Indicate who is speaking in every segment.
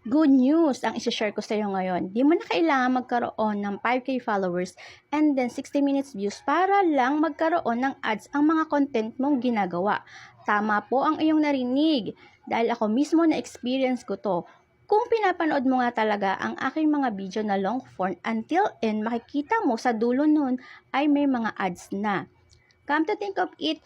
Speaker 1: Good news ang isi-share ko sa iyo ngayon. Di mo na kailangan magkaroon ng 5K followers and then 60 minutes views para lang magkaroon ng ads ang mga content mong ginagawa. Tama po ang iyong narinig dahil ako mismo na-experience ko to. Kung pinapanood mo nga talaga ang aking mga video na long form until end, makikita mo sa dulo nun ay may mga ads na. Come to think of it,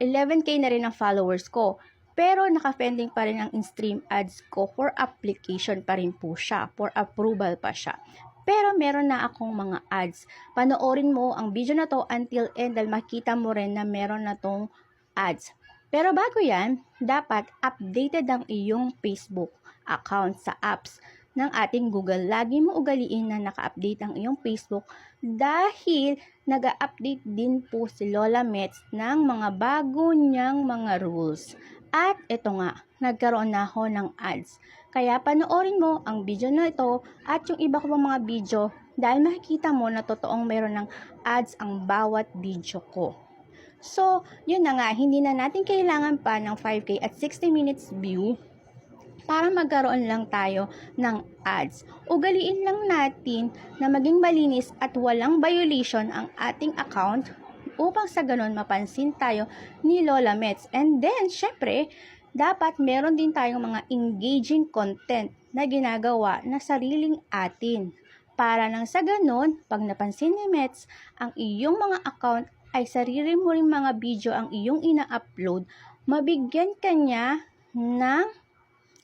Speaker 1: 11K na rin ang followers ko. Pero naka-pending pa rin ang in-stream ads ko for application pa rin po siya, for approval pa siya. Pero meron na akong mga ads. Panoorin mo ang video na to until end dahil makita mo rin na meron na tong ads. Pero bago yan, dapat updated ang iyong Facebook account sa apps ng ating Google. Lagi mo ugaliin na naka-update ang iyong Facebook dahil nag-update din po si Lola Mets ng mga bago niyang mga rules. At ito nga, nagkaroon na ako ng ads. Kaya panoorin mo ang video na ito at yung iba ko pang mga video dahil makikita mo na totoong meron ng ads ang bawat video ko. So, yun na nga, hindi na natin kailangan pa ng 5K at 60 minutes view para magkaroon lang tayo ng ads. Ugaliin lang natin na maging malinis at walang violation ang ating account upang sa ganun mapansin tayo ni Lola Mets. And then, syempre, dapat meron din tayong mga engaging content na ginagawa na sariling atin. Para nang sa ganun, pag napansin ni Mets, ang iyong mga account ay sarili mo rin mga video ang iyong ina-upload, mabigyan ka niya ng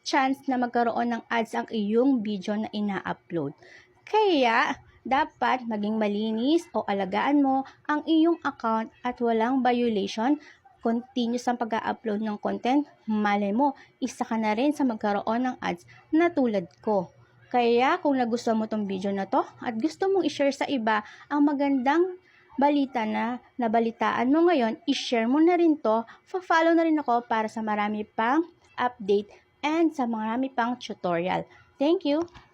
Speaker 1: chance na magkaroon ng ads ang iyong video na ina-upload. Kaya, dapat maging malinis o alagaan mo ang iyong account at walang violation. Continuous ang pag-upload ng content. Malay mo, isa ka na rin sa magkaroon ng ads na tulad ko. Kaya kung nagustuhan mo tong video na to at gusto mong i-share sa iba ang magandang balita na nabalitaan mo ngayon, i-share mo na rin to. Follow na rin ako para sa marami pang update and sa marami pang tutorial. Thank you!